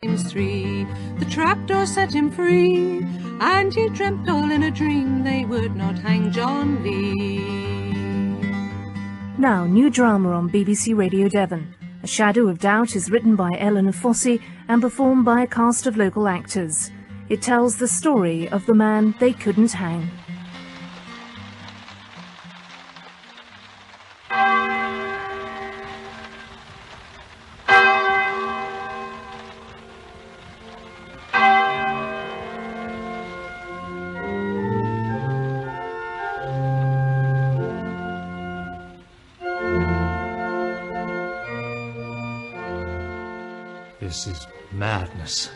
3. The trapdoor set him free, and he dreamt all in a dream they would not hang John Lee. Now, new drama on BBC Radio Devon. A Shadow of Doubt is written by Eleanor Fossey and performed by a cast of local actors. It tells the story of the man they couldn't hang. This is madness.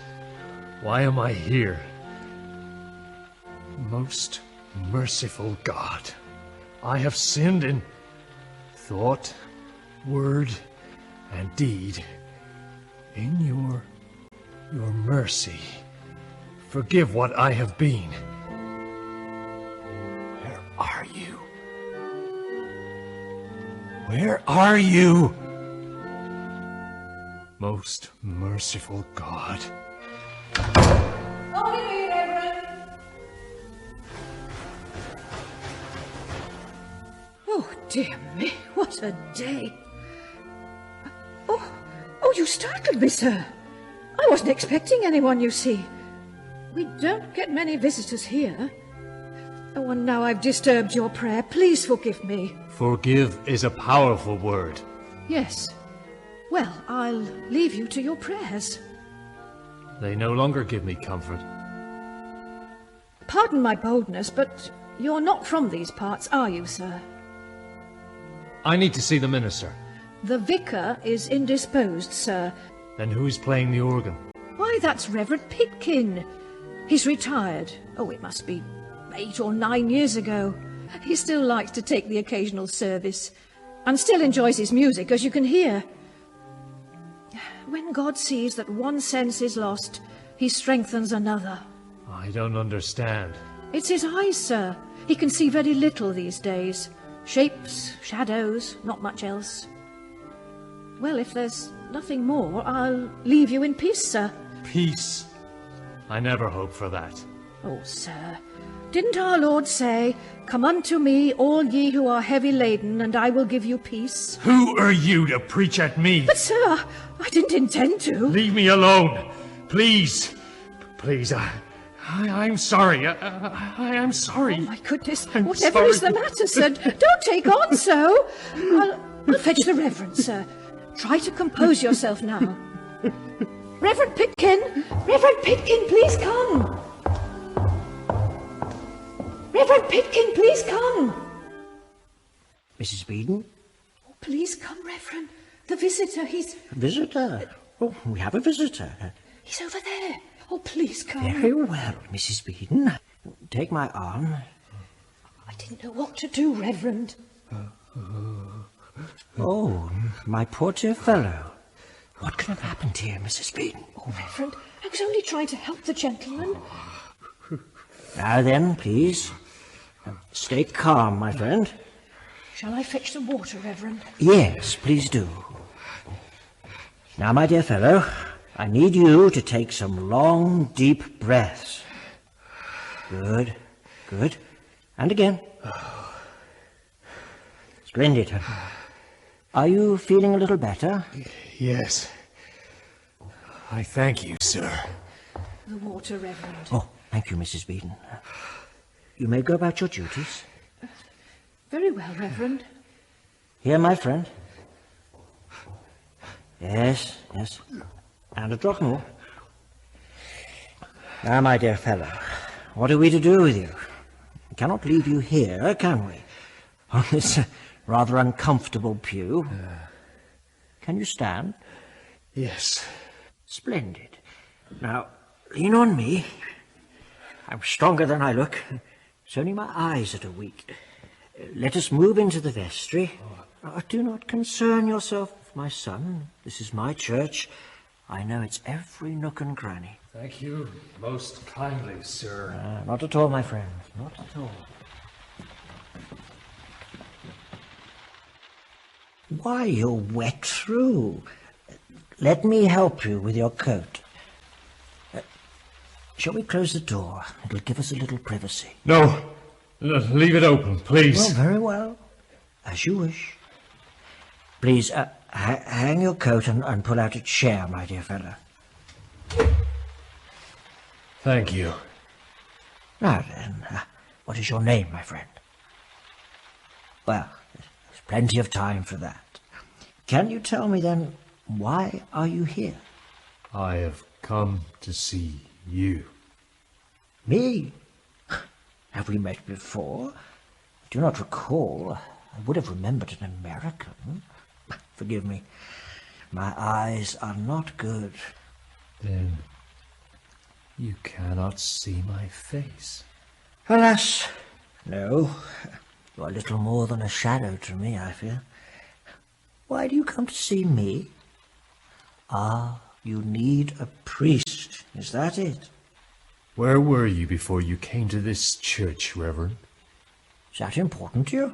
Why am I here? Most merciful God, I have sinned in thought, word, and deed. In your mercy, forgive what I have been. Where are you? Where are you? Most merciful God. Only me, Reverend. Oh, dear me, what a day. Oh, you startled me, sir. I wasn't expecting anyone, you see. We don't get many visitors here. Oh, and now I've disturbed your prayer. Please forgive me. Forgive is a powerful word. Yes. Well, I'll leave you to your prayers. They no longer give me comfort. Pardon my boldness, but you're not from these parts, are you, sir? I need to see the minister. The vicar is indisposed, sir. Then who's playing the organ? Why, that's Reverend Pitkin. He's retired. Oh, it must be 8 or 9 years ago. He still likes to take the occasional service, and still enjoys his music, as you can hear. When God sees that one sense is lost, he strengthens another. I don't understand. It's his eyes, sir. He can see very little these days. Shapes, shadows, not much else. Well, if there's nothing more, I'll leave you in peace, sir. Peace? I never hoped for that. Oh, sir, didn't our Lord say, "Come unto me, all ye who are heavy laden, and I will give you peace"? Who are you to preach at me? But, sir, I didn't intend to. Leave me alone. Please. Please, I'm sorry. I'm sorry. Oh, my goodness. I'm Whatever sorry. is the matter, sir? Don't take on so. I'll fetch the Reverend, sir. Try to compose yourself now. Reverend Pitkin! Reverend Pitkin, please come! Reverend Pitkin, please come! Mrs. Beeden? Oh, please come, Reverend. The visitor, he's... Visitor? Oh, we have a visitor. He's over there. Oh, please come. Very well, Mrs. Beeden. Take my arm. I didn't know what to do, Reverend. Oh, my poor dear fellow. What can have happened here, Mrs. Beeden? Oh, Reverend, I was only trying to help the gentleman. Now then, please. Stay calm, my friend. Shall I fetch some water, Reverend? Yes, please do. Now, my dear fellow, I need you to take some long, deep breaths. Good, good. And again. Splendid. Are you feeling a little better? Yes. I thank you, sir. The water, Reverend. Oh, thank you, Mrs. Beeden. You may go about your duties. Very well, Reverend. Here, my friend. Yes, yes. And a drop more. Now, my dear fellow, what are we to do with you? We cannot leave you here, can we? On this rather uncomfortable pew. Can you stand? Yes. Splendid. Now, lean on me. I'm stronger than I look. It's only my eyes that are weak. Let us move into the vestry. Do not concern yourself, my son. This is my church. I know its every nook and cranny. Thank you most kindly, sir. Not at all, my friend. Not at all. Why, you're wet through. Let me help you with your coat. Shall we close the door? It'll give us a little privacy. No. Leave it open, please. Well, very well. As you wish. Please, hang your coat and pull out a chair, my dear fellow. Thank you. Now then, what is your name, my friend? Well, there's plenty of time for that. Can you tell me then, why are you here? I have come to see you. Me? Have we met before? I do not recall. I would have remembered an American. Forgive me. My eyes are not good. Then you cannot see my face. Alas, no. You are little more than a shadow to me, I fear. Why do you come to see me? Ah, you need a priest. Is that it? Where were you before you came to this church, Reverend? Is that important to you?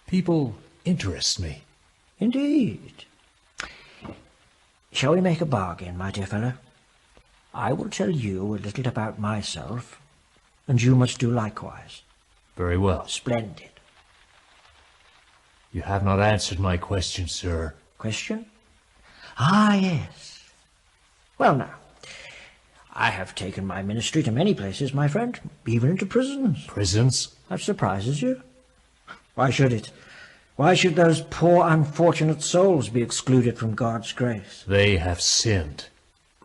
People interest me. Indeed. Shall we make a bargain, my dear fellow? I will tell you a little about myself, and you must do likewise. Very well. Splendid. You have not answered my question, sir. Question? Ah, yes. Well, now, I have taken my ministry to many places, my friend, even into prisons. Prisons? That surprises you? Why should it? Why should those poor unfortunate souls be excluded from God's grace? They have sinned.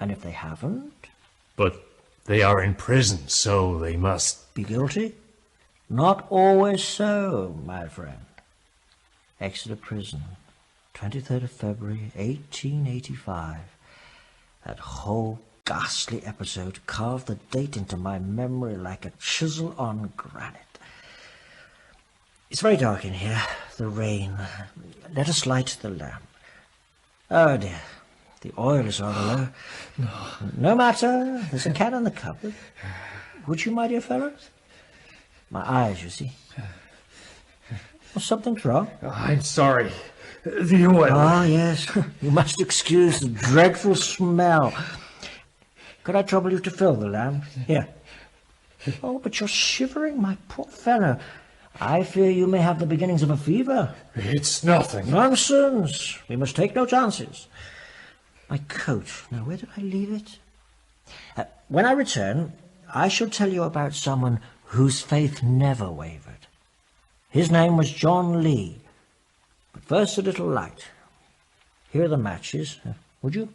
And if they haven't? But they are in prison, so they must be guilty? Not always so, my friend. Exeter Prison, 23rd of February, 1885. That whole ghastly episode carved the date into my memory like a chisel on granite. It's very dark in here, the rain. Let us light the lamp. Oh dear, the oil is rather low. No matter, there's a can in the cupboard. Would you, my dear fellows? My eyes, you see. Well, something's wrong. I'm sorry. The oil. Ah, yes. You must excuse the dreadful smell. Could I trouble you to fill the lamp? Here. Oh, but you're shivering, my poor fellow. I fear you may have the beginnings of a fever. It's nothing. Nonsense. We must take no chances. My coat. Now, where did I leave it? When I return, I shall tell you about someone whose faith never wavered. His name was John Lee. But first a little light. Here are the matches. Would you?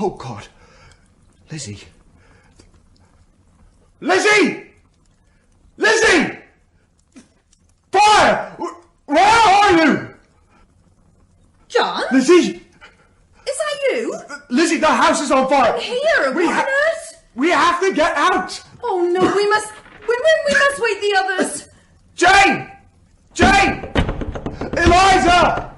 Oh, God. Lizzie. Lizzie! Lizzie! Fire! Where are you? John? Lizzie! Is that you? Lizzie, the house is on fire! I'm here! What on earth? We have to get out! Oh, no, we must wait the others! Jane! Jane! Eliza!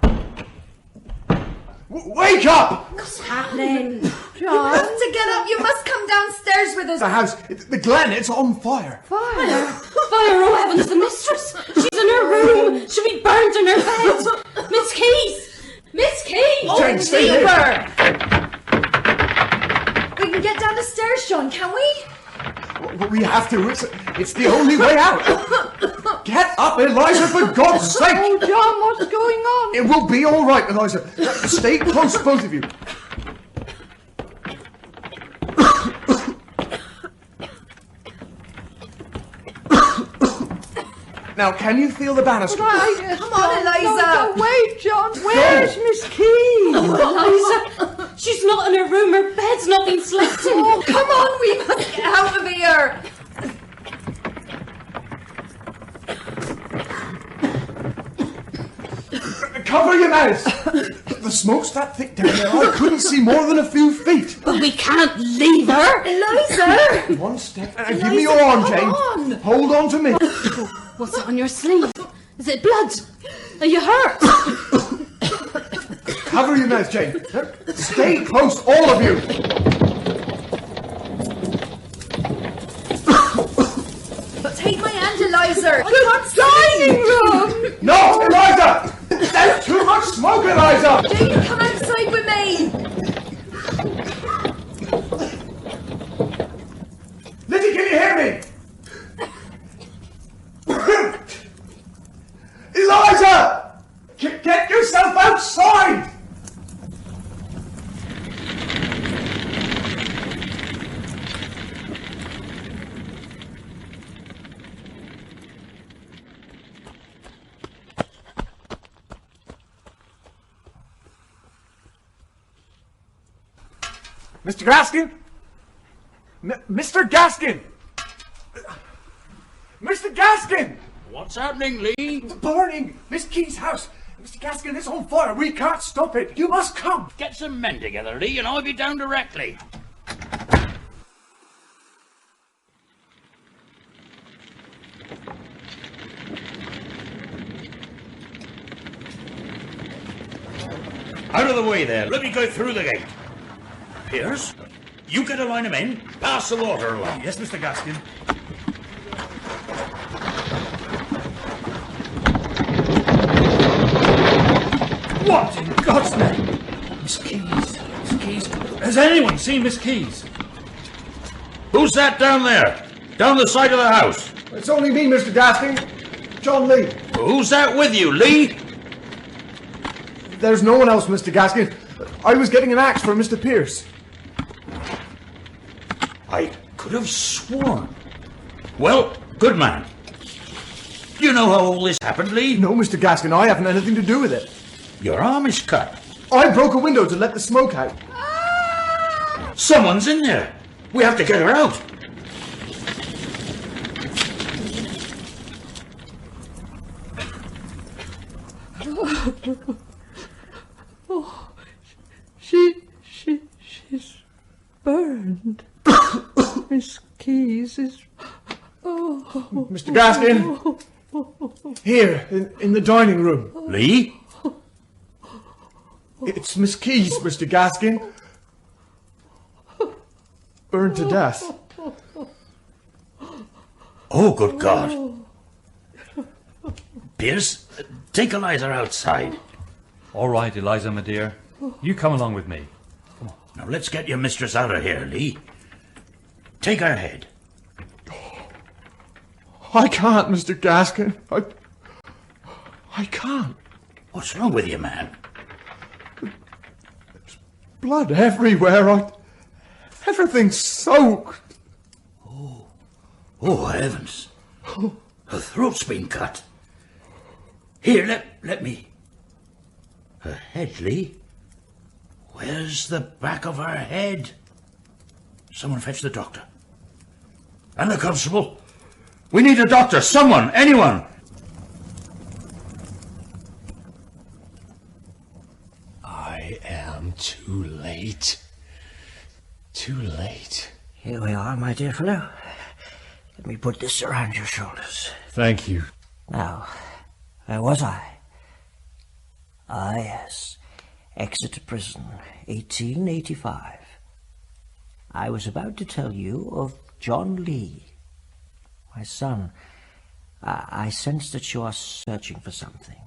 Wake up! What's happening? John? You have to get up. You must come downstairs with us. The house, the glen, it's on fire. Fire? Fire, oh heavens, the mistress! She's in her room! She'll be burnt in her bed! Miss Keyse! Miss Keyse! Jane, stay here! We can get down the stairs, John, can we? We have to. It's the only way out. Get up, Eliza, for God's sake! Oh, John, what's going on? It will be all right, Eliza. Stay close, both of you. Now, can you feel the banister? Right, come on, Eliza. No, wait, John. Where's Miss Keyse? Oh, Eliza! She's not in her room. Her bed's not been slept in. Oh, come on, we must get out of here. Cover your mouth! The smoke's that thick down there, I couldn't see more than a few feet. But we can't leave her. Eliza! One step. Give me your arm, Jane. on. Hold on to me. What's on your sleeve? Is it blood? Are you hurt? Cover your mouth, Jane. Stay close, all of you. Take my hand, Eliza. Dining room! No, Eliza! There's too much smoke, Eliza! Jane, come outside with me. Lizzie, can you hear me? Eliza! Get yourself outside! Mr. Gaskin? Mr. Gaskin! Mr. Gaskin! What's happening, Lee? Burning! Miss Keyse's house! Mr. Gaskin, it's on fire! We can't stop it! You must come! Get some men together, Lee, and I'll be down directly. Out of the way there. Let me go through the gate. Pierce, you get a line of men. Pass the water along. Yes, Mr. Gaskin. What in God's name? Miss Keyse. Miss Keyse. Has anyone seen Miss Keyse? Who's that down there? Down the side of the house. It's only me, Mr. Gaskin. John Lee. Who's that with you, Lee? There's no one else, Mr. Gaskin. I was getting an axe for Mr. Pierce. I could have sworn. Well, good man. Do you know how all this happened, Lee? No, Mr. Gaskin, I haven't anything to do with it. Your arm is cut. I broke a window to let the smoke out. Someone's in there. We have to get her out. She's burned. Miss Keyse is... Oh. Mr. Gaskin, here, in the dining room. Lee? It's Miss Keyse, Mr. Gaskin. Burned to death. Oh, good God. Pierce, take Eliza outside. All right, Eliza, my dear. You come along with me. Now, let's get your mistress out of here, Lee. Take her head. I can't, Mr. Gaskin. I can't. What's wrong with you, man? There's blood everywhere. Everything's soaked. Oh, heavens. Her throat's been cut. Here, let me... Her head, Lee? Where's the back of her head? Someone fetch the doctor. And the constable. We need a doctor. Someone. Anyone. I am too late. Too late. Here we are, my dear fellow. Let me put this around your shoulders. Thank you. Now, where was I? Ah, yes. Exeter Prison, 1885. I was about to tell you of John Lee. My son, I sense that you are searching for something.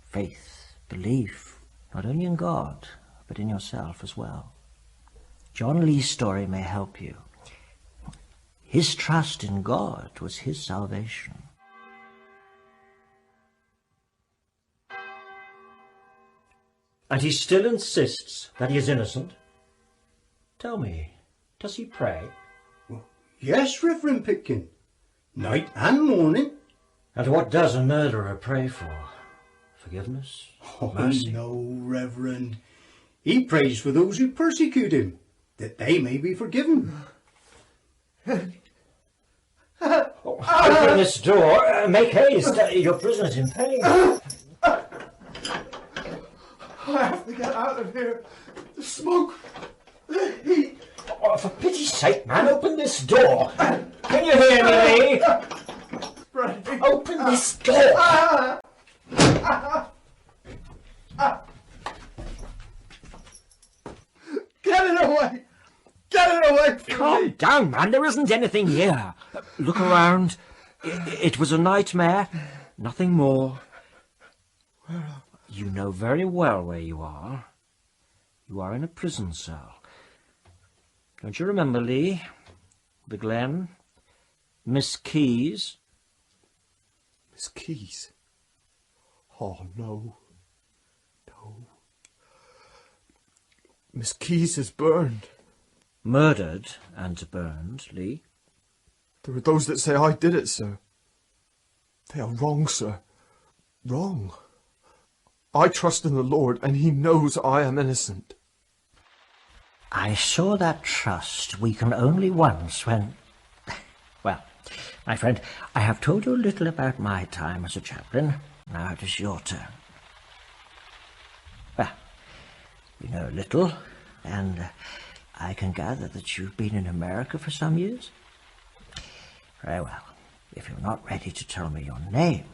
Faith, belief, not only in God, but in yourself as well. John Lee's story may help you. His trust in God was his salvation. And he still insists that he is innocent? Tell me, does he pray? Well, yes, Reverend Pitkin. Night and morning. And what does a murderer pray for? Forgiveness? Oh, mercy? no, Reverend. He prays for those who persecute him, that they may be forgiven. Open this door. Make haste. Your prisoner's in pain. I have to get out of here. The smoke, the heat. Oh, for pity's sake, man, open this door. Can you hear me, Lee? Open this door. Get it away! Get it away from Calm me! down, man. There isn't anything here. Look around. It was a nightmare. Nothing more. You know very well where you are. You are in a prison cell. Don't you remember, Lee? The Glen? Miss Keyse? Miss Keyse? Oh, no. No. Miss Keyse is burned. Murdered and burned, Lee? There are those that say I did it, sir. They are wrong, sir. Wrong. I trust in the Lord, and he knows I am innocent. I saw that trust weaken only once when... Well, my friend, I have told you a little about my time as a chaplain. Now it is your turn. Well, you know a little, and I can gather that you've been in America for some years. Very well. If you're not ready to tell me your name,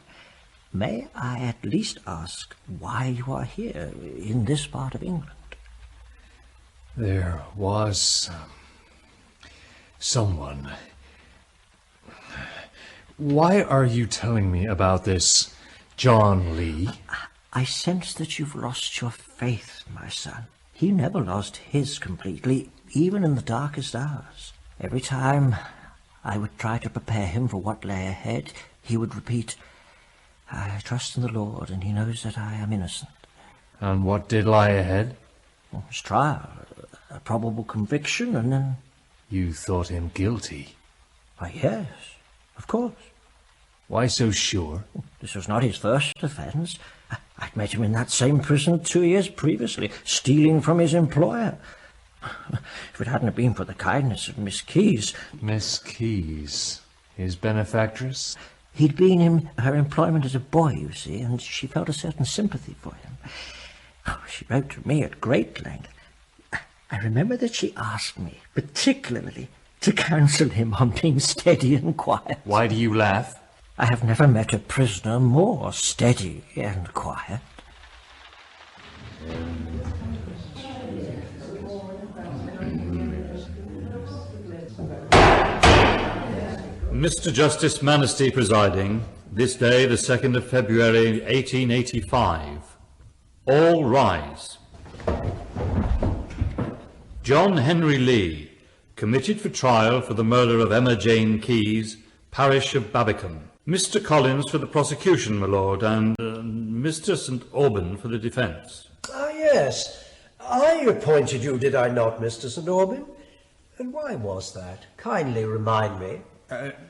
may I at least ask why you are here in this part of England? There was someone. Why are you telling me about this John Lee? I sense that you've lost your faith, my son. He never lost his completely, even in the darkest hours. Every time I would try to prepare him for what lay ahead, he would repeat, I trust in the Lord, and he knows that I am innocent. And what did lie ahead? Well, his trial, a probable conviction, and then... You thought him guilty? Why, yes, of course. Why so sure? This was not his first offence. I'd met him in that same prison 2 years previously, stealing from his employer. If it hadn't been for the kindness of Miss Keyse... Miss Keyse, his benefactress? He'd been in her employment as a boy, you see, and she felt a certain sympathy for him. Oh, she wrote to me at great length. I remember that she asked me, particularly, to counsel him on being steady and quiet. Why do you laugh? I have never met a prisoner more steady and quiet. Mr. Justice Manistee presiding, this day, the 2nd of February, 1885. All rise. John Henry Lee, committed for trial for the murder of Emma Jane Keyse, parish of Babbicombe. Mr. Collins for the prosecution, my lord, and Mr. St. Aubyn for the defence. Ah, yes. I appointed you, did I not, Mr. St. Aubyn? And why was that? Kindly remind me.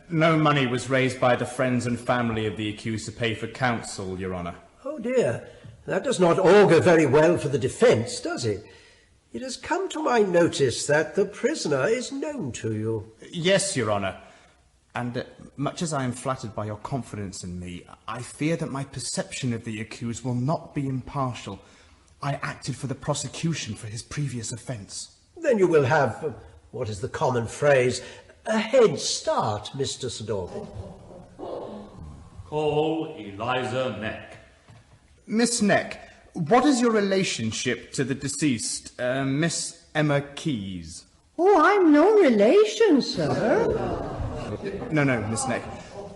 No money was raised by the friends and family of the accused to pay for counsel, Your Honour. Oh dear, that does not augur very well for the defence, does it? It has come to my notice that the prisoner is known to you. Yes, Your Honour. And much as I am flattered by your confidence in me, I fear that my perception of the accused will not be impartial. I acted for the prosecution for his previous offence. Then you will have, what is the common phrase, a head start, Mr. St. Aubyn. Call Eliza Neck. Miss Neck, what is your relationship to the deceased, Miss Emma Keyse? Oh, I'm no relation, sir. No, Miss Neck.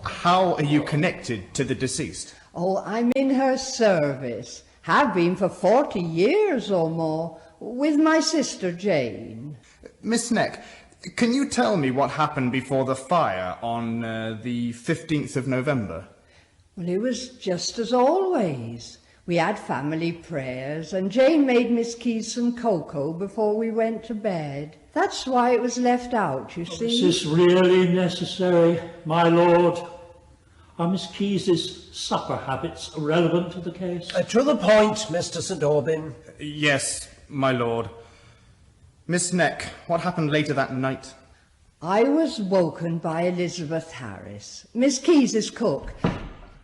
How are you connected to the deceased? Oh, I'm in her service. Have been for 40 years or more, with my sister Jane. Miss Neck, can you tell me what happened before the fire on the 15th of November? Well, it was just as always. We had family prayers, and Jane made Miss Keyse some cocoa before we went to bed. That's why it was left out, you see. Is this really necessary, my lord? Are Miss Keyse's supper habits relevant to the case? To the point, Mr. St. Aubyn. Yes, my lord. Miss Neck, what happened later that night? I was woken by Elizabeth Harris, Miss Keyse's cook.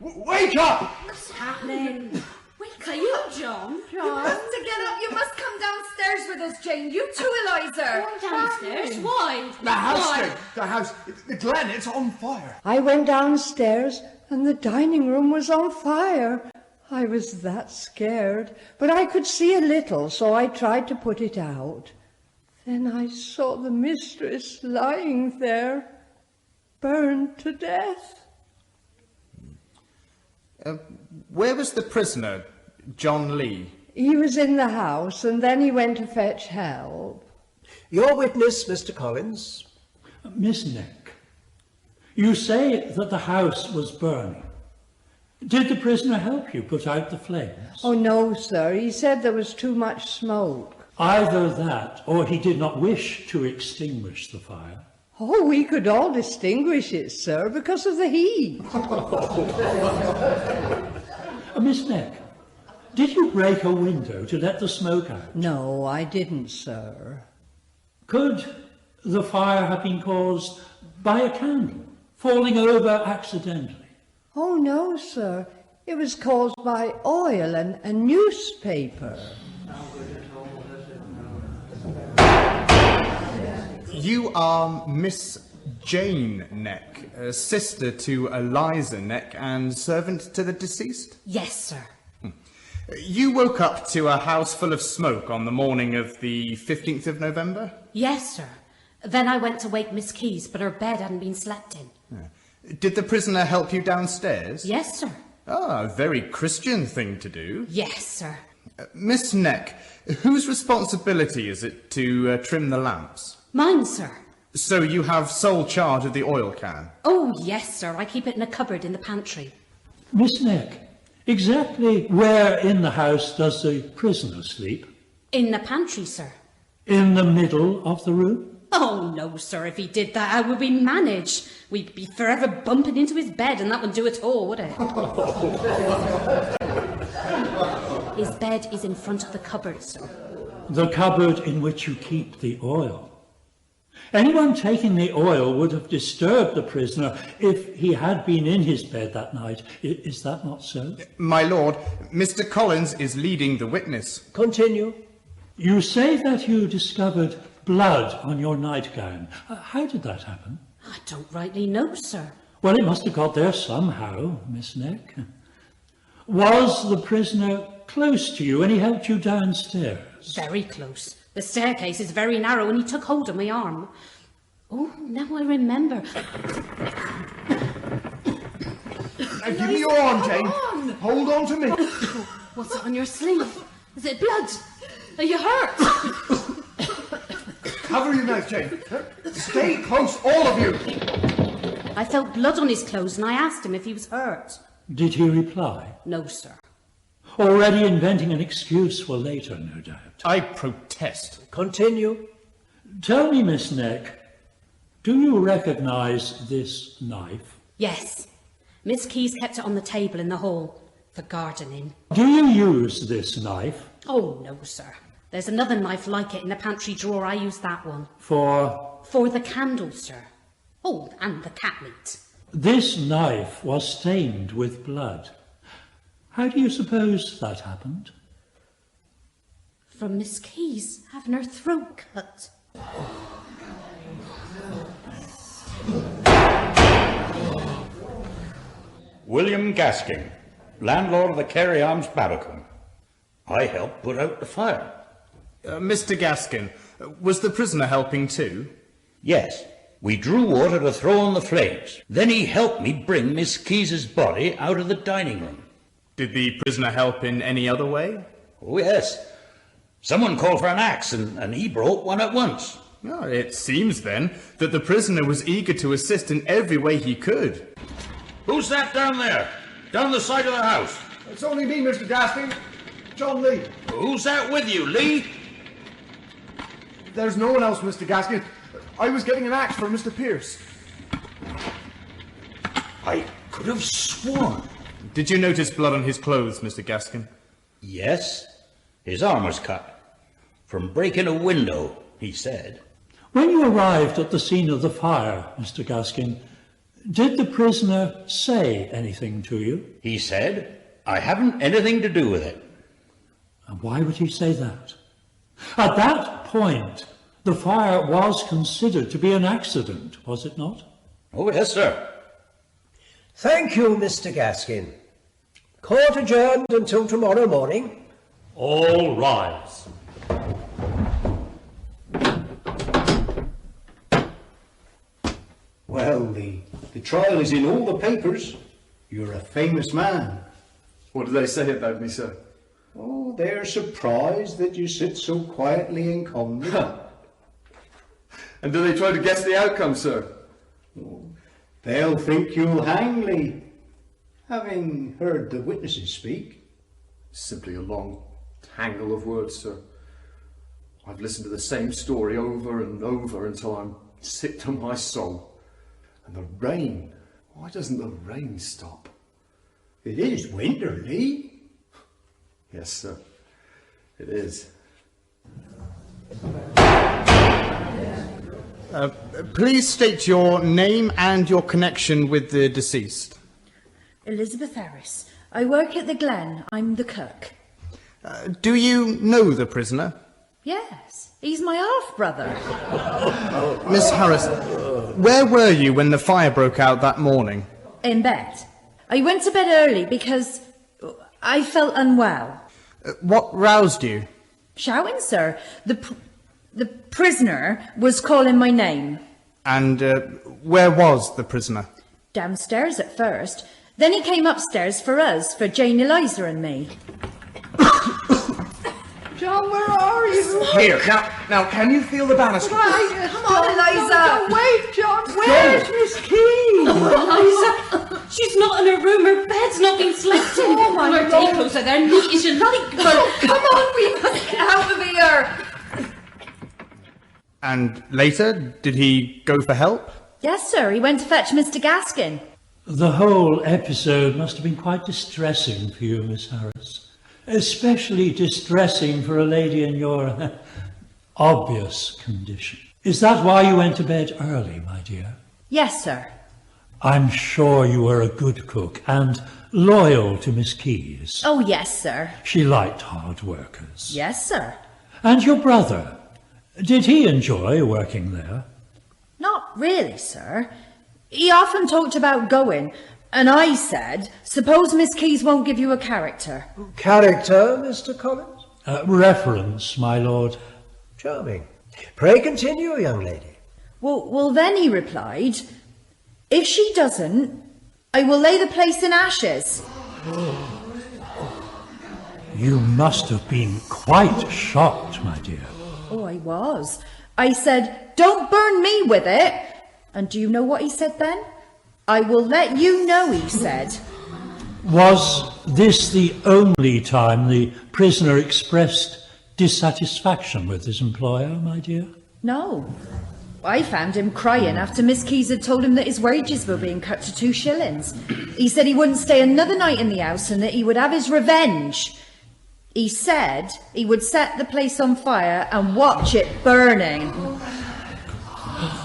Wake up! What's happening? Wake are you, John? You must get up. You must come downstairs with us, Jane. You too, Eliza. Downstairs? Why? The house, Why? Jane. The house. The Glen, it's on fire. I went downstairs, and the dining room was on fire. I was that scared, but I could see a little, so I tried to put it out. Then I saw the mistress lying there, burned to death. Where was the prisoner, John Lee? He was in the house, and then he went to fetch help. Your witness, Mr. Collins. Miss Neck, you say that the house was burning. Did the prisoner help you put out the flames? Oh, no, sir. He said there was too much smoke. Either that, or he did not wish to extinguish the fire. Oh, we could all distinguish it, sir, because of the heat. Miss Neck, did you break a window to let the smoke out? No, I didn't, sir. Could the fire have been caused by a candle falling over accidentally? Oh, no, sir. It was caused by oil and newspaper. You are Miss Jane Neck, sister to Eliza Neck and servant to the deceased? Yes, sir. You woke up to a house full of smoke on the morning of the 15th of November? Yes, sir. Then I went to wake Miss Keyse, but her bed hadn't been slept in. Did the prisoner help you downstairs? Yes, sir. Ah, a very Christian thing to do. Yes, sir. Miss Neck, whose responsibility is it to trim the lamps? Mine, sir. So you have sole charge of the oil can? Oh, yes, sir. I keep it in a cupboard in the pantry. Miss Neck, exactly where in the house does the prisoner sleep? In the pantry, sir. In the middle of the room? Oh, no, sir. If he did that, how would we manage? We'd be forever bumping into his bed, and that wouldn't do at all, would it? His bed is in front of the cupboard, sir. The cupboard in which you keep the oil. Anyone taking the oil would have disturbed the prisoner if he had been in his bed that night. Is that not so? My lord, Mr. Collins is leading the witness. Continue. You say that you discovered blood on your nightgown. How did that happen? I don't rightly know, sir. Well, it must have got there somehow, Miss Neck. Was the prisoner close to you when he helped you downstairs? Very close. The staircase is very narrow, and he took hold of my arm. Oh, now I remember. Now give me your arm, Jane. Hold on to me. What's on your sleeve? Is it blood? Are you hurt? Cover your mouth, Jane. Stay close, all of you. I felt blood on his clothes, and I asked him if he was hurt. Did he reply? No, sir. Already inventing an excuse for later, no doubt. I protest. Continue. Tell me, Miss Neck, do you recognise this knife? Yes. Miss Keyse kept it on the table in the hall for gardening. Do you use this knife? Oh, no, sir. There's another knife like it in the pantry drawer. I use that one. For? For the candle, sir. Oh, and the cat meat. This knife was stained with blood. How do you suppose that happened? From Miss Keyse having her throat cut. William Gaskin, landlord of the Carey Arms, Babbacombe. I helped put out the fire. Mr. Gaskin, was the prisoner helping too? Yes. We drew water to throw on the flames. Then he helped me bring Miss Keyse's body out of the dining room. Did the prisoner help in any other way? Oh, yes. Someone called for an axe, and he brought one at once. Oh, it seems, then, that the prisoner was eager to assist in every way he could. Who's that down there? Down the side of the house? It's only me, Mr. Gaskin. John Lee. Who's that with you, Lee? There's no one else, Mr. Gaskin. I was getting an axe for Mr. Pierce. I could have sworn. Did you notice blood on his clothes, Mr. Gaskin? Yes. His arm was cut. From breaking a window, he said. When you arrived at the scene of the fire, Mr. Gaskin, did the prisoner say anything to you? He said, I haven't anything to do with it. And why would he say that? At that point, the fire was considered to be an accident, was it not? Oh, yes, sir. Thank you, Mr. Gaskin. Court adjourned until tomorrow morning. All rise. Well, the trial is in all the papers. You're a famous man. What do they say about me, sir? Oh, they're surprised that you sit so quietly and calmly. And do they try to guess the outcome, sir? Oh, they'll think you'll hang Lee, having heard the witnesses speak. Simply a long tangle of words, sir. I've listened to the same story over and over until I'm sick to my soul. And the rain, why doesn't the rain stop? It is winter, Lee. Yes, sir, it is. Please state your name and your connection with the deceased. Elizabeth Harris. I work at the Glen. I'm the cook. Do you know the prisoner? Yes, he's my half-brother. Miss Harris, where were you when the fire broke out that morning? In bed. I went to bed early because I felt unwell. What roused you? Shouting, sir. The prisoner was calling my name. And where was the prisoner? Downstairs at first. Then he came upstairs for us, for Jane, Eliza and me. John, where are you? Here, now, can you feel the banister? Right, come on, Eliza. No, wait, John. Where's Miss Keyse? Eliza, she's not in her room. Her bed's not been slept in. Oh, my her God. day clothes are there neat as you like. Come on, we must get out of here. And later, did he go for help? Yes, sir. He went to fetch Mr. Gaskin. The whole episode must have been quite distressing for you, Miss Harris. Especially distressing for a lady in your obvious condition. Is that why you went to bed early, my dear? Yes, sir. I'm sure you were a good cook and loyal to Miss Keyse. Oh, yes, sir. She liked hard workers. Yes, sir. And your brother, did he enjoy working there? Not really, sir. He often talked about going, and I said, suppose Miss Keyse won't give you a character. Character, Mr. Collins? Reference, my lord. Charming. Pray continue, young lady. Well, then he replied, if she doesn't, I will lay the place in ashes. You must have been quite shocked, my dear. Oh, I was. I said, don't burn me with it. And do you know what he said then? I will let you know, he said. Was this the only time the prisoner expressed dissatisfaction with his employer, my dear? No. I found him crying after Miss Keyse had told him that his wages were being cut to 2 shillings. He said he wouldn't stay another night in the house and that he would have his revenge. He said he would set the place on fire and watch it burning.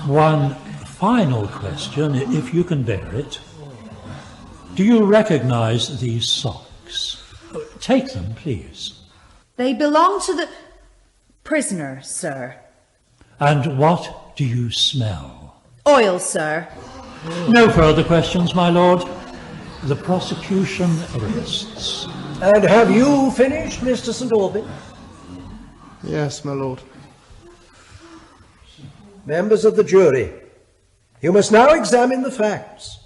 One final question, if you can bear it. Do you recognise these socks? Take them, please. They belong to the prisoner, sir. And what do you smell? Oil, sir. No further questions, my lord. The prosecution rests. And have you finished, Mr. St. Albans? Yes, my lord. Members of the jury, you must now examine the facts.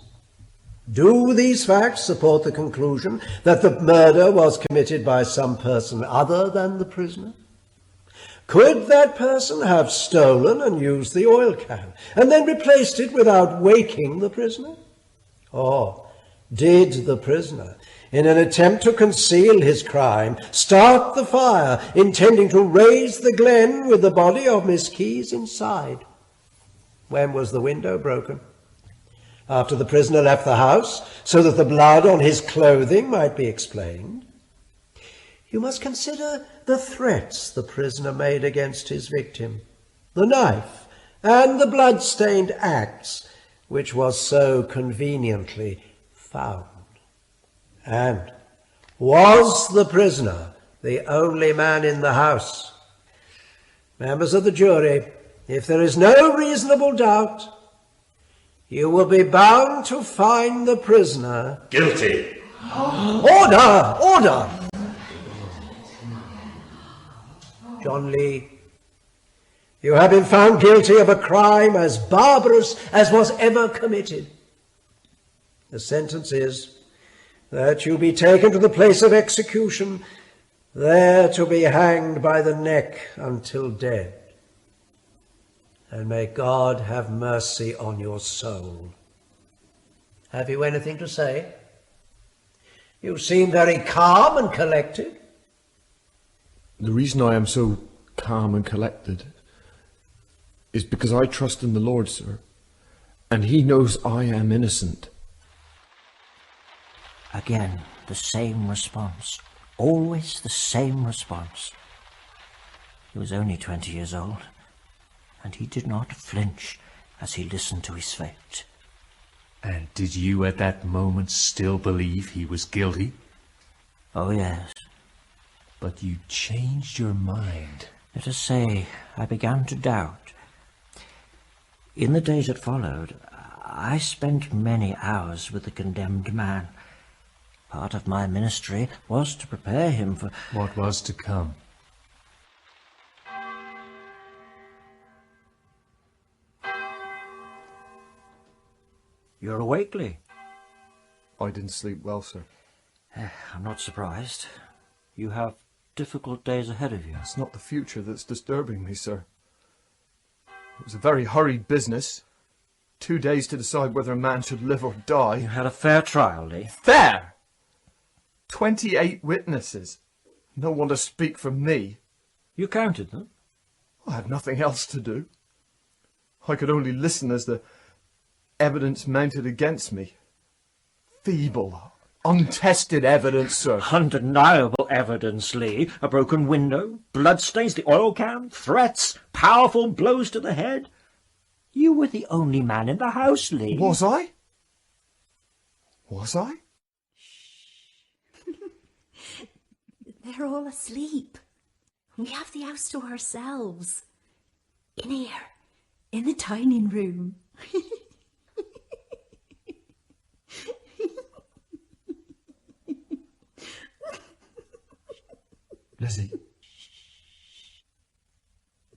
Do these facts support the conclusion that the murder was committed by some person other than the prisoner? Could that person have stolen and used the oil can and then replaced it without waking the prisoner? Or did the prisoner, in an attempt to conceal his crime, start the fire, intending to raise the glen with the body of Miss Keyse inside? When was the window broken? After the prisoner left the house, so that the blood on his clothing might be explained? You must consider the threats the prisoner made against his victim, the knife, and the blood-stained axe, which was so conveniently found. And was the prisoner the only man in the house? Members of the jury, if there is no reasonable doubt, you will be bound to find the prisoner guilty. Order! Order! John Lee, you have been found guilty of a crime as barbarous as was ever committed. The sentence is that you be taken to the place of execution, there to be hanged by the neck until dead. And may God have mercy on your soul. Have you anything to say? You seem very calm and collected. The reason I am so calm and collected is because I trust in the Lord, sir, and he knows I am innocent. Again, the same response. Always the same response. He was only 20 years old, and he did not flinch as he listened to his fate. And did you at that moment still believe he was guilty? Oh, yes. But you changed your mind. Let us say I began to doubt. In the days that followed, I spent many hours with the condemned man. Part of my ministry was to prepare him for what was to come. You're awake, Lee? I didn't sleep well, sir. I'm not surprised. You have difficult days ahead of you. It's not the future that's disturbing me, sir. It was a very hurried business. 2 days to decide whether a man should live or die. You had a fair trial, Lee. Fair? 28 witnesses. No one to speak for me. You counted them? I had nothing else to do. I could only listen as the evidence mounted against me. Feeble, untested evidence, sir. Undeniable evidence, Lee. A broken window, bloodstains, the oil can, threats, powerful blows to the head. You were the only man in the house, Lee. Was I? Was I? They're all asleep. We have the house to ourselves. In here, in the dining room. Lizzie?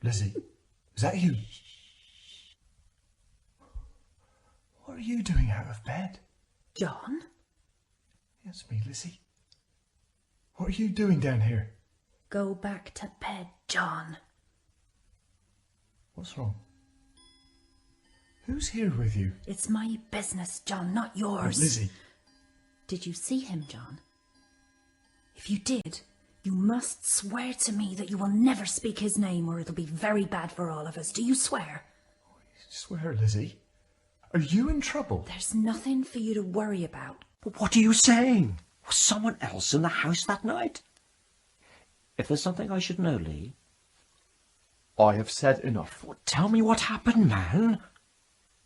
Lizzie, is that you? What are you doing out of bed? John? It's me, Lizzie. What are you doing down here? Go back to bed, John. What's wrong? Who's here with you? It's my business, John, not yours. Oh, Lizzie. Did you see him, John? If you did, you must swear to me that you will never speak his name or it'll be very bad for all of us. Do you swear? Swear, Lizzie. Are you in trouble? There's nothing for you to worry about. But what are you saying? Was someone else in the house that night? If there's something I should know, Lee... I have said enough. Well, tell me what happened, man.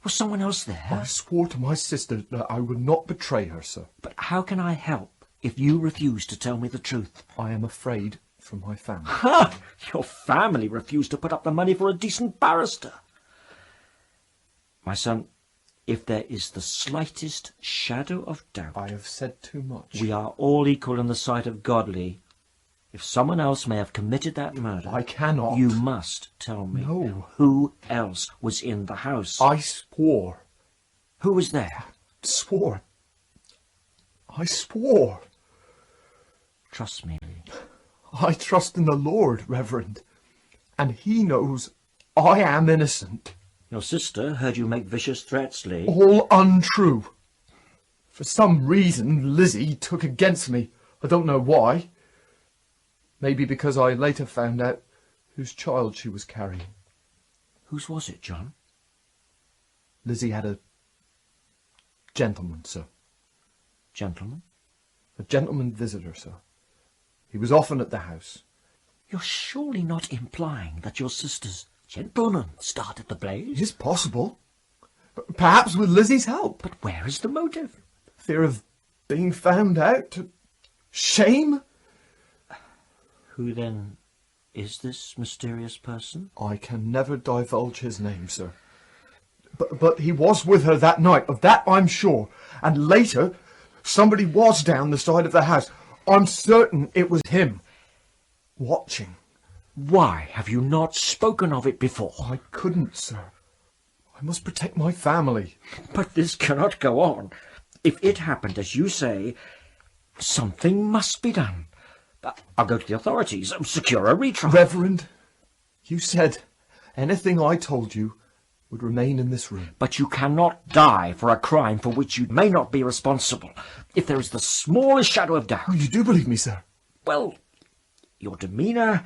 Was someone else there? I swore to my sister that I would not betray her, sir. But how can I help if you refuse to tell me the truth? I am afraid for my family. Ha! Your family refused to put up the money for a decent barrister. My son, if there is the slightest shadow of doubt... I have said too much. We are all equal in the sight of God, Lee. If someone else may have committed that murder... I cannot. You must tell me. No. Who else was in the house? I swore. Who was there? Swore. I swore. Trust me, Lee. I trust in the Lord, Reverend, and he knows I am innocent. Your sister heard you make vicious threats, Lee. All untrue. For some reason, Lizzie took against me. I don't know why. Maybe because I later found out whose child she was carrying. Whose was it, John? Lizzie had a gentleman, sir. Gentleman? A gentleman visitor, sir. He was often at the house. You're surely not implying that your sister's gentleman started the blaze? It's possible. Perhaps with Lizzie's help. But where is the motive? Fear of being found out? Shame? Who then is this mysterious person? I can never divulge his name, sir. But he was with her that night, of that I'm sure. And later Somebody was down the side of the house. I'm certain it was him. Watching. Why have you not spoken of it before? I couldn't, sir. I must protect my family. But this cannot go on. If it happened as you say, something must be done. I'll go to the authorities, secure a retrial. Reverend, you said anything I told you would remain in this room. But you cannot die for a crime for which you may not be responsible, if there is the smallest shadow of doubt. Oh, you do believe me, sir? Well, your demeanour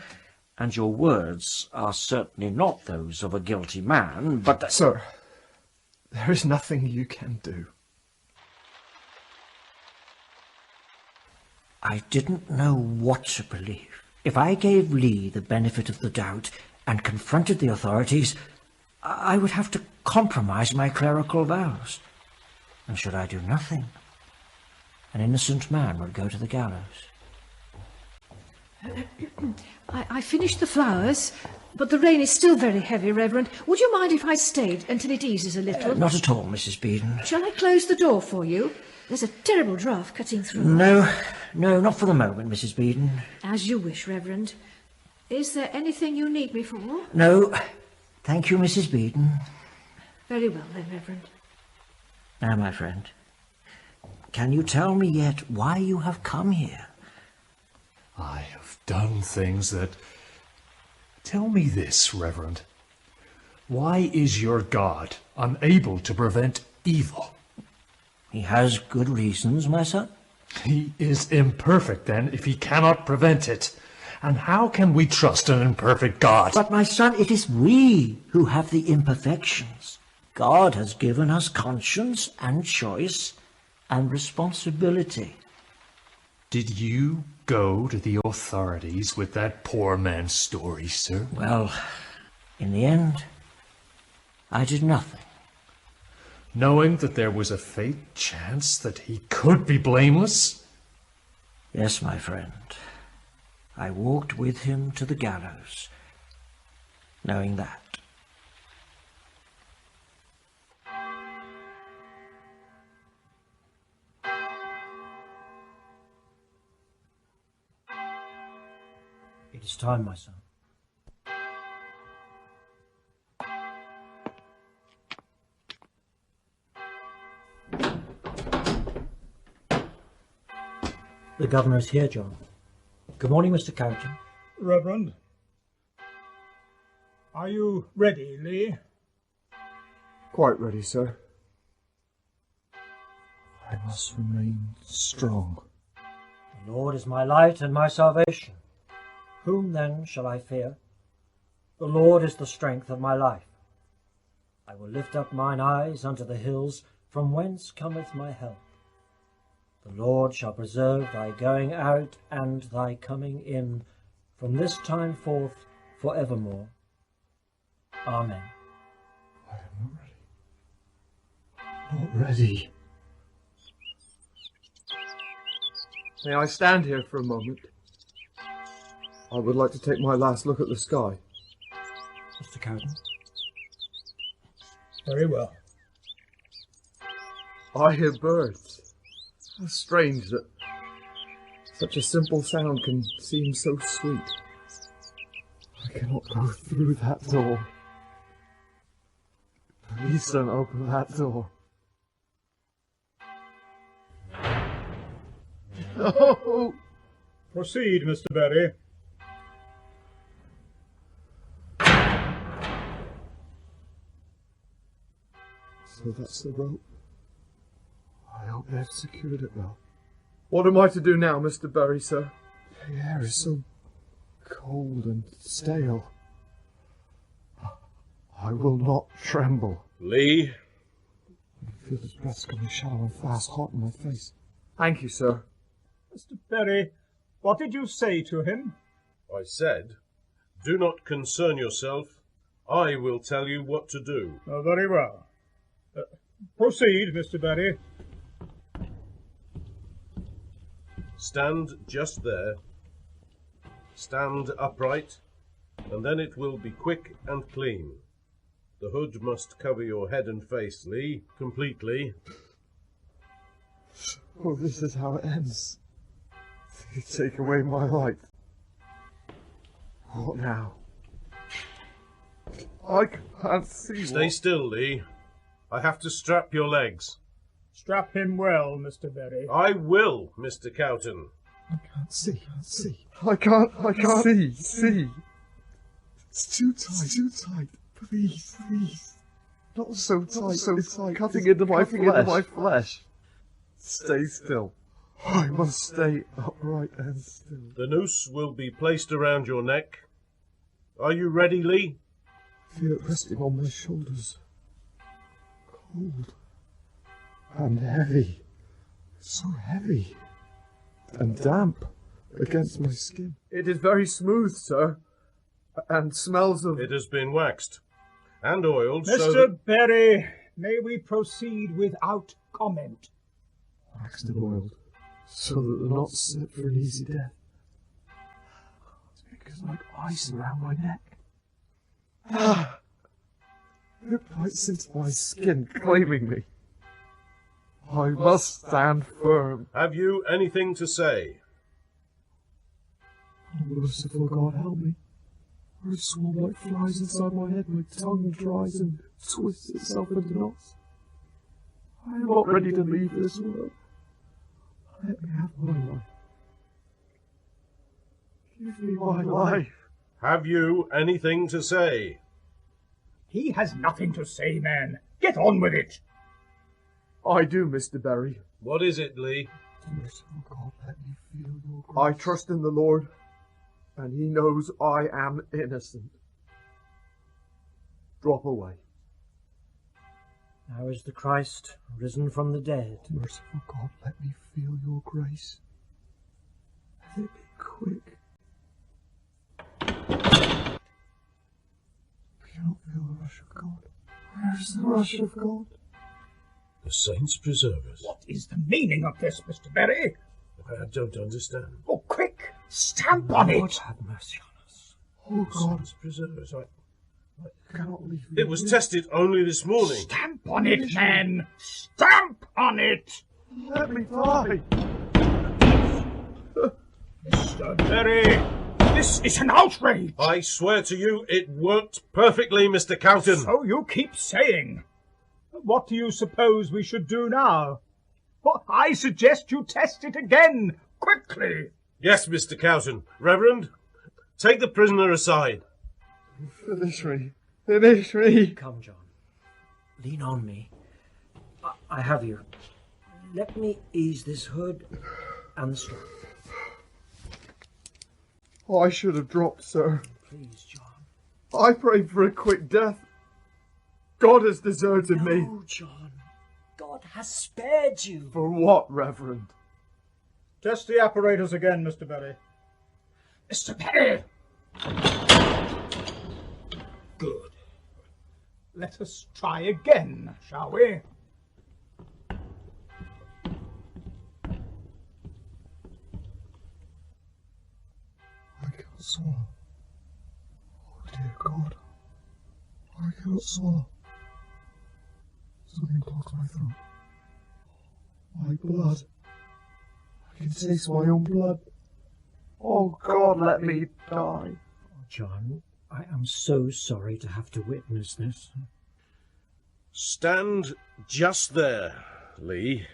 and your words are certainly not those of a guilty man, but... Sir, there is nothing you can do. I didn't know what to believe. If I gave Lee the benefit of the doubt and confronted the authorities, I would have to compromise my clerical vows. And should I do nothing, an innocent man would go to the gallows. I finished the flowers, but the rain is still very heavy, Reverend. Would you mind if I stayed until it eases a little? Not at all, Mrs. Beeden. Shall I close the door for you? There's a terrible draught cutting through. No, not for the moment, Mrs. Beeden. As you wish, Reverend. Is there anything you need me for? No, thank you, Mrs. Beeden. Very well, then, Reverend. Now, my friend, can you tell me yet why you have come here? I have done things that... Tell me this, Reverend. Why is your God unable to prevent evil? He has good reasons, my son. He is imperfect, then, if he cannot prevent it. And how can we trust an imperfect God? But, my son, it is we who have the imperfections. God has given us conscience and choice and responsibility. Did you go to the authorities with that poor man's story, sir? Well, in the end, I did nothing. Knowing that there was a faint chance that he could be blameless? Yes, my friend. I walked with him to the gallows, knowing that. It is time, my son. The governor is here, John. Good morning, Mr. Carrington. Reverend, are you ready, Lee? Quite ready, sir. I must remain strong. The Lord is my light and my salvation. Whom then shall I fear? The Lord is the strength of my life. I will lift up mine eyes unto the hills, from whence cometh my help. The Lord shall preserve thy going out and thy coming in, from this time forth for evermore. Amen. I am not ready. May I stand here for a moment? I would like to take my last look at the sky. Mr. Carrington. Very well. I hear birds. How strange that such a simple sound can seem so sweet. I cannot go through that door. Please don't open that door. No! Proceed, Mr. Berry. So that's the rope. I hope they've secured it well. What am I to do now, Mr. Berry, sir? The air is so cold and stale. I will not tremble. Lee? I feel his breath's coming shallow and fast, hot in my face. Thank you, sir. Mr. Berry, what did you say to him? I said, do not concern yourself. I will tell you what to do. Very well. Proceed, Mr. Berry. Stand just there. Stand upright, and then it will be quick and clean. The hood must cover your head and face, Lee, completely. Oh, this is how it ends. They take away my life. What now? I can't see. Stay still, Lee. I have to strap your legs. Strap him well, Mr. Berry. I will, Mr. Cowton. I can't see. I can't see. It's too tight. Please. Not so tight. It's cutting into my flesh. Stay still. I must stay upright and still. The noose will be placed around your neck. Are you ready, Lee? I feel it resting on my shoulders. Cold. And heavy. So heavy. And damp against my skin. It is very smooth, sir. And smells of... It has been waxed and oiled, Mr. Berry, may we proceed without comment? Waxed and oiled, so that they're not set for an easy death. It's because like ice around my neck. It bites into my skin, claiming me. I must stand firm. Have you anything to say? Oh, merciful God, help me. I swarm like flies inside my head, my tongue dries and twists itself into knots. I am not ready to leave this world. Let me have my life. Give me my life. Have you anything to say? He has nothing to say, man. Get on with it. I do, Mr. Berry. What is it, Lee? Merciful God, let me feel your grace. I trust in the Lord, and he knows I am innocent. Drop away. Now is the Christ risen from the dead. Merciful God, let me feel your grace. Let it be quick. I cannot feel the rush of God. Where is the rush of God? The saints preserve us. What is the meaning of this, Mr. Berry? I don't understand. Oh, quick! Stamp on it! Lord have mercy on us. Oh, God. Saints preserve us. I cannot leave you. It was tested only this morning. Stamp on it, man! Stamp on it! Let me die! Mr. Berry, this is an outrage! I swear to you, it worked perfectly, Mr. Cowton. So you keep saying. What do you suppose we should do now? Well, I suggest you test it again, quickly. Yes, Mr. Cowton. Reverend, take the prisoner aside. Finish me. Come, John. Lean on me. I have you. Let me ease this hood and the strap. Oh, I should have dropped, sir. Please, John. I prayed for a quick death. God has deserted me. No, John. God has spared you. For what, Reverend? Test the apparatus again, Mr. Berry. Mr. Berry! Good. Let us try again, shall we? I cannot swallow. Oh, dear God. I cannot swallow. Something clogs my throat. My blood. I can taste my own blood. Oh, God, let me die. Oh, John, I am so sorry to have to witness this. Stand just there, Lee.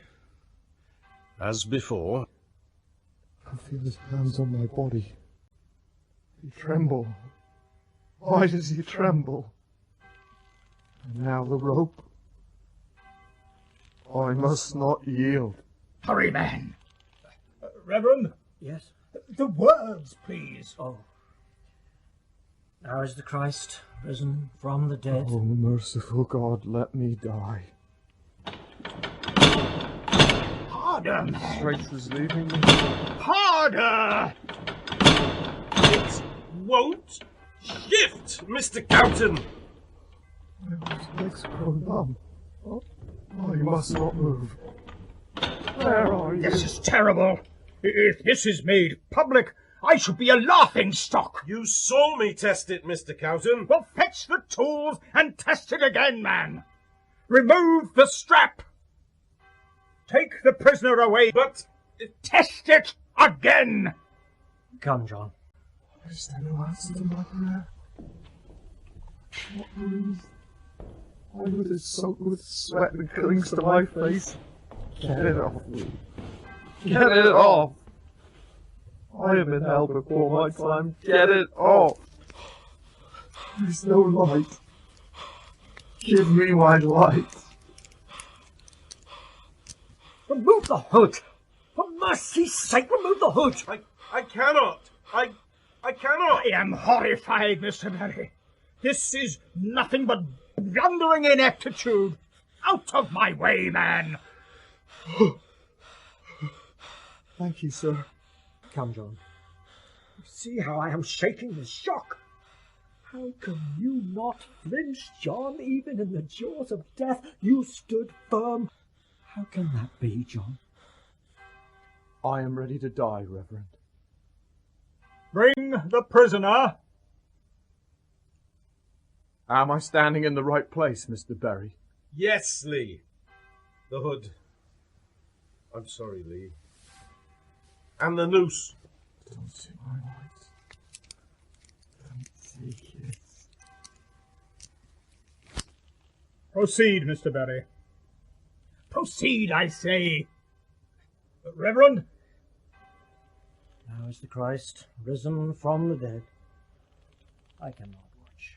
As before. I feel his hands on my body. He tremble. Why does he tremble? And now the rope. I must not yield. Hurry, man. Reverend? Yes? The words, please. Oh. Now is the Christ risen from the dead. Oh, merciful God, let me die. Harder, man. Strength is leaving me. Harder! It won't shift, Mr. Cowton. My legs are grown numb. Oh, you must not move. Where are you? This is terrible. If this is made public, I should be a laughing stock. You saw me test it, Mr. Cowton. Well, fetch the tools and test it again, man. Remove the strap. Take the prisoner away, but test it again. Come, John. Is there no answer to my prayer? What news? My hood is soaked with sweat and clings to my face. Get it off me. Get it off. I am in hell before my time. Get it off. There's no light. Give me my light. Remove the hood! For mercy's sake, remove the hood! I cannot. I cannot. I am horrified, Mr. Berry. This is nothing but blundering ineptitude. Out of my way, man. Thank you, sir. Come, John. You see how I am shaking with shock? How can you not flinch, John? Even in the jaws of death, you stood firm. How can that be, John? I am ready to die, Reverend. Bring the prisoner. Am I standing in the right place, Mr. Berry? Yes, Lee. The hood. I'm sorry, Lee. And the noose. Don't see my light. Don't take it. Proceed, Mr. Berry. Proceed, I say. Reverend? Now is the Christ risen from the dead. I cannot watch.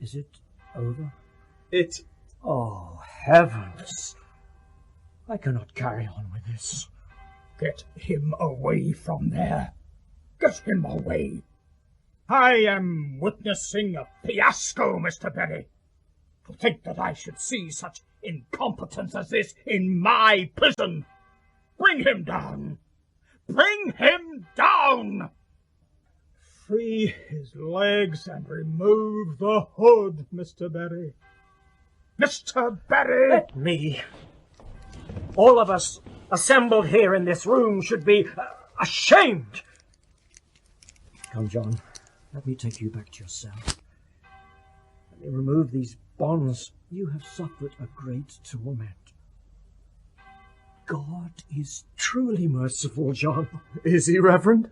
Is it over? It... Oh, heavens! I cannot carry on with this. Get him away from there. Get him away. I am witnessing a fiasco, Mr. Berry. To think that I should see such incompetence as this in my prison. Bring him down. Bring him down. Free his legs and remove the hood, Mr. Berry. Mr. Berry! Let me. All of us assembled here in this room should be ashamed. Come, John. Let me take you back to your cell. Let me remove these bonds. You have suffered a great torment. God is truly merciful, John. Is he, Reverend?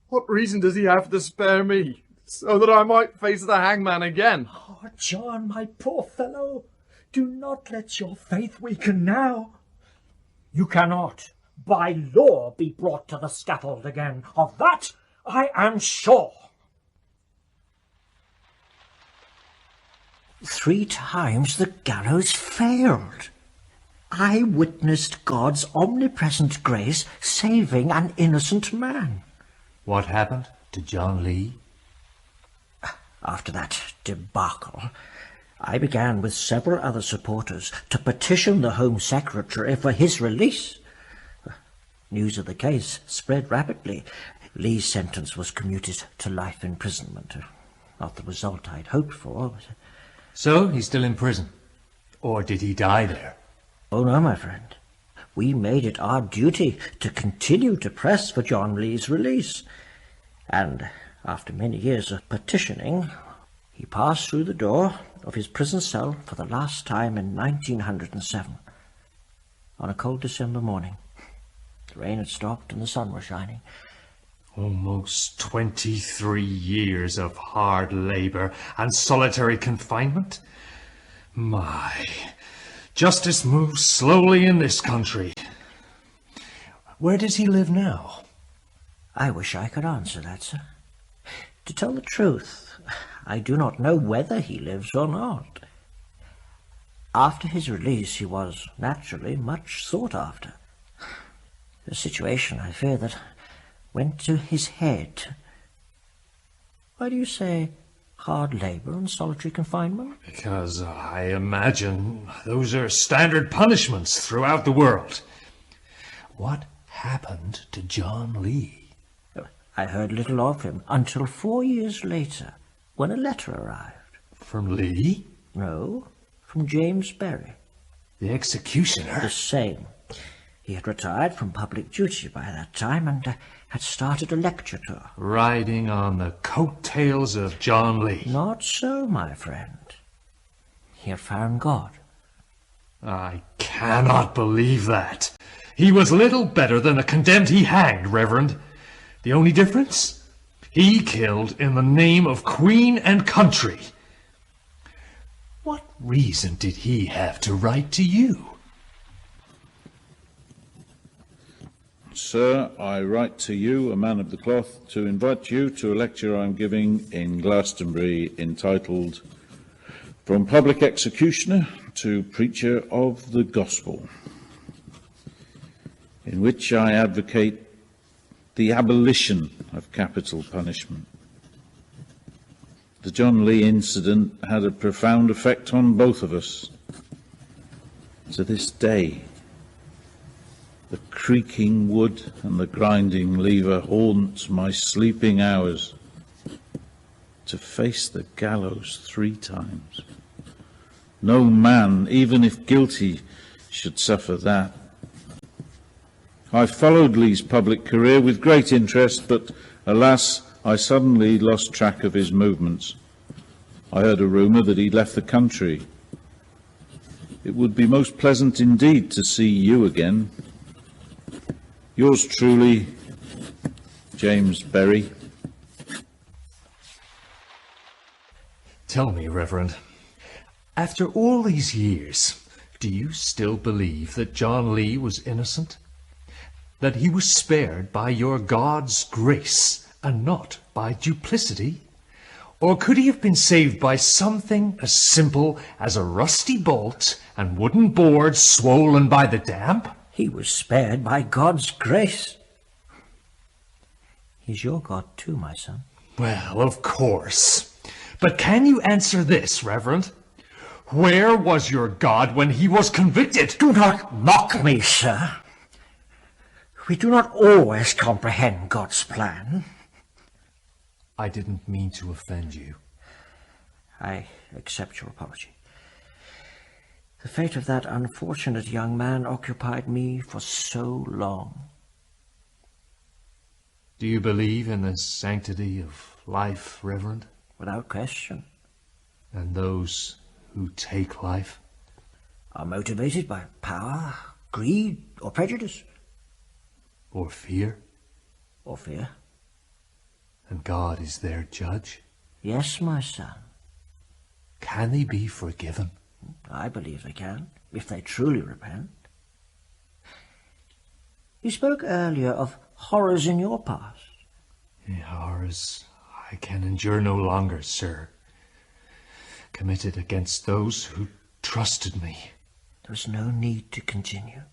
What reason does he have to spare me? So that I might face the hangman again? Oh, John, my poor fellow, do not let your faith weaken now. You cannot, by law, be brought to the scaffold again. Of that I am sure. 3 times the gallows failed. I witnessed God's omnipresent grace saving an innocent man. What happened to John Lee? After that debacle, I began with several other supporters to petition the Home Secretary for his release. News of the case spread rapidly. Lee's sentence was commuted to life imprisonment. Not the result I'd hoped for. So he's still in prison? Or did he die there? Oh, no, my friend. We made it our duty to continue to press for John Lee's release. And after many years of petitioning, he passed through the door of his prison cell for the last time in 1907, on a cold December morning. The rain had stopped and the sun was shining. Almost 23 years of hard labour and solitary confinement? My, justice moves slowly in this country. Where does he live now? I wish I could answer that, sir. To tell the truth, I do not know whether he lives or not. After his release, he was naturally much sought after. A situation, I fear, that went to his head. Why do you say hard labour and solitary confinement? Because I imagine those are standard punishments throughout the world. What happened to John Lee? I heard little of him until 4 years later, when a letter arrived. From Lee? No, from James Berry. The executioner? The same. He had retired from public duty by that time and had started a lecture tour. Riding on the coattails of John Lee. Not so, my friend. He had found God. I cannot believe that. He was little better than the condemned he hanged, Reverend. The only difference? He killed in the name of Queen and country. What reason did he have to write to you? Sir, I write to you, a man of the cloth, to invite you to a lecture I am giving in Glastonbury entitled From Public Executioner to Preacher of the Gospel, in which I advocate the abolition of capital punishment. The John Lee incident had a profound effect on both of us. To this day, the creaking wood and the grinding lever haunts my sleeping hours. To face the gallows 3 times. No man, even if guilty, should suffer that. I followed Lee's public career with great interest, but alas, I suddenly lost track of his movements. I heard a rumour that he'd left the country. It would be most pleasant indeed to see you again. Yours truly, James Berry. Tell me, Reverend, after all these years, do you still believe that John Lee was innocent? That he was spared by your God's grace and not by duplicity? Or could he have been saved by something as simple as a rusty bolt and wooden boards swollen by the damp? He was spared by God's grace. He's your God too, my son. Well, of course. But can you answer this, Reverend? Where was your God when he was convicted? Do not mock me, sir. We do not always comprehend God's plan. I didn't mean to offend you. I accept your apology. The fate of that unfortunate young man occupied me for so long. Do you believe in the sanctity of life, Reverend? Without question. And those who take life are motivated by power, greed, or prejudice. Or fear. Or fear. And God is their judge? Yes, my son. Can they be forgiven? I believe they can, if they truly repent. You spoke earlier of horrors in your past. Horrors I can endure no longer, sir. Committed against those who trusted me. There is no need to continue.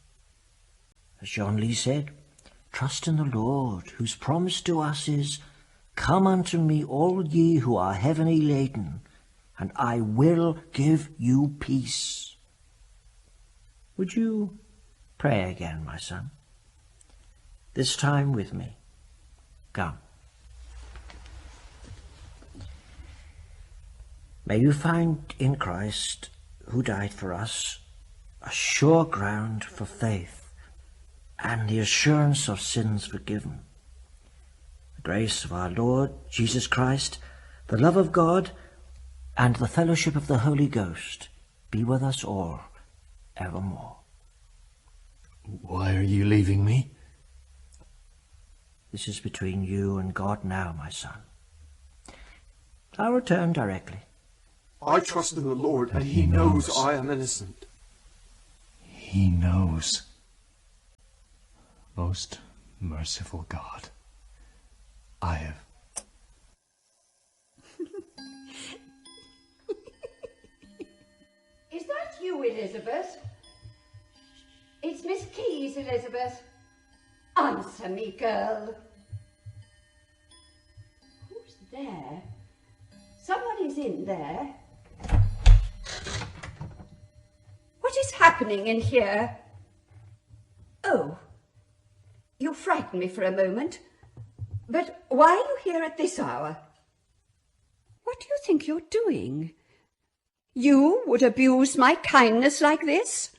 As John Lee said, trust in the Lord, whose promise to us is, Come unto me, all ye who are heavily laden, and I will give you peace. Would you pray again, my son? This time with me. Come. May you find in Christ, who died for us, a sure ground for faith and the assurance of sins forgiven. The grace of our Lord Jesus Christ, the love of God, and the fellowship of the Holy Ghost be with us all evermore. Why are you leaving me? This is between you and God now, my son. I'll return directly. I trust in the Lord, and he knows I am innocent. He knows. Most merciful God, I have... Is that you, Elizabeth? It's Miss Keyse, Elizabeth. Answer me, girl. Who's there? Someone is in there. What is happening in here? Oh, you frightened me for a moment. But why are you here at this hour? What do you think you're doing? You would abuse my kindness like this?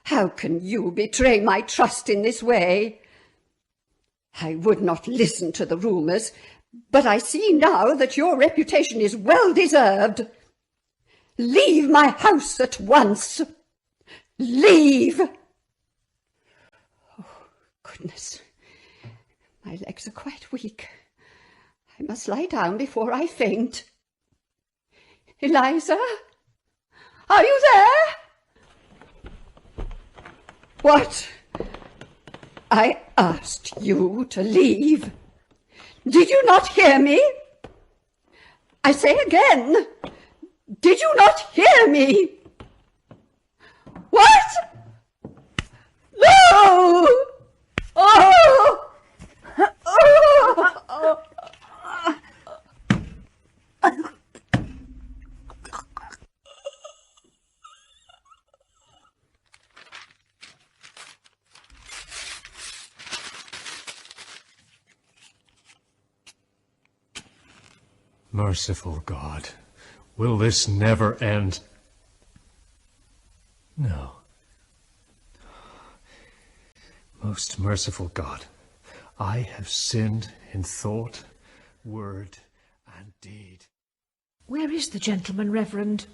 How can you betray my trust in this way? I would not listen to the rumours, but I see now that your reputation is well deserved. Leave my house at once. Leave! Oh, goodness. My legs are quite weak. I must lie down before I faint. Eliza? Are you there? What? I asked you to leave. Did you not hear me? I say again, did you not hear me? What? No! Oh! Oh! Merciful God, will this never end? No. Most merciful God, I have sinned in thought, word, and deed. Where is the gentleman, Reverend?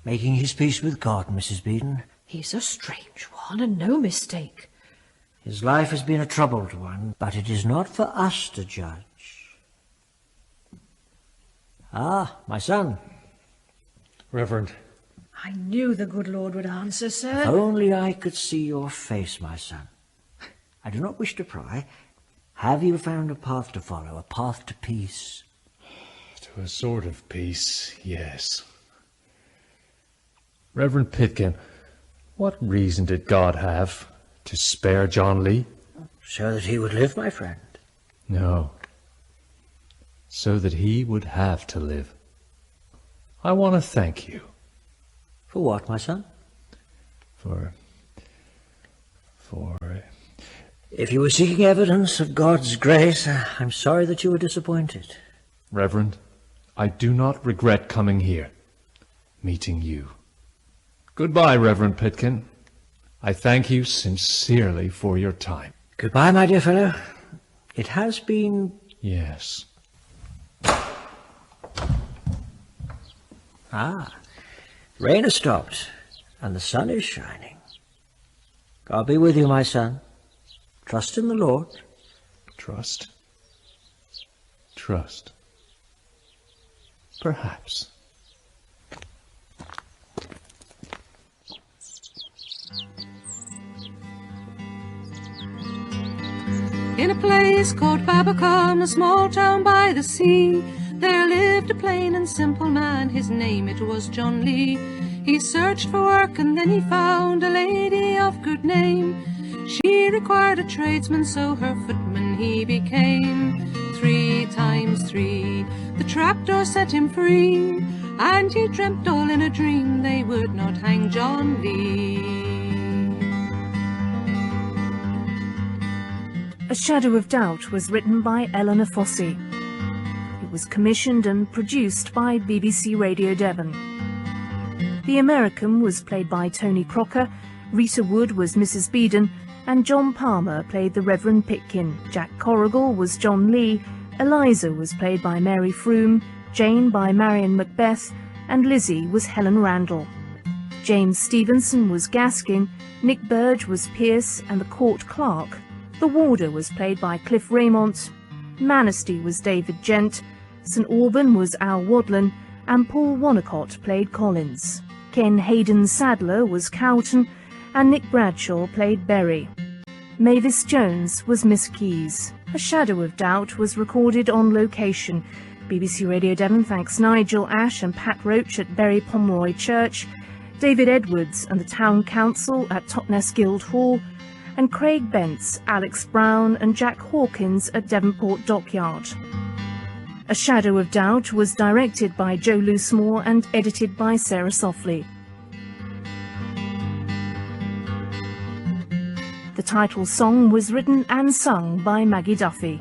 Making his peace with God, Mrs. Beedon. He's a strange one, and no mistake. His life has been a troubled one, but it is not for us to judge. Ah, my son. Reverend. I knew the good Lord would answer, sir. If only I could see your face, my son. I do not wish to pry. Have you found a path to follow, a path to peace? To a sort of peace, yes. Reverend Pitkin, what reason did God have to spare John Lee? So that he would live, my friend. No. So that he would have to live. I want to thank you. For what, my son? For... If you were seeking evidence of God's grace, I'm sorry that you were disappointed. Reverend, I do not regret coming here, meeting you. Goodbye, Reverend Pitkin. I thank you sincerely for your time. Goodbye, my dear fellow. It has been... Yes. Ah, rain has stopped, and the sun is shining. God be with you, my son. Trust in the Lord. Trust? Trust. Perhaps. In a place called Babacon, a small town by the sea, there lived a plain and simple man, his name it was John Lee. He searched for work and then he found a lady of good name. She required a tradesman, so her footman he became. 3 times 3, the trapdoor set him free, and he dreamt all in a dream they would not hang John Lee. A Shadow of Doubt was written by Eleanor Fossey. It was commissioned and produced by BBC Radio Devon. The American was played by Tony Crocker, Rita Wood was Mrs. Beedon, and John Palmer played the Reverend Pitkin. Jack Corrigal was John Lee, Eliza was played by Mary Froome, Jane by Marion Macbeth, and Lizzie was Helen Randall. James Stevenson was Gaskin, Nick Burge was Pierce and the court clerk. The warder was played by Cliff Raymont, Manistee was David Gent, St Alban was Al Wadlin, and Paul Wonnacott played Collins. Ken Hayden Sadler was Cowton, and Nick Bradshaw played Berry. Mavis Jones was Miss Keyse. A Shadow of Doubt was recorded on location. BBC Radio Devon thanks Nigel Ash and Pat Roach at Bury Pomeroy Church, David Edwards and the Town Council at Totnes Guildhall, and Craig Bentz, Alex Brown and Jack Hawkins at Devonport Dockyard. A Shadow of Doubt was directed by Joe Loosemore and edited by Sarah Softly. The title song was written and sung by Maggie Duffy.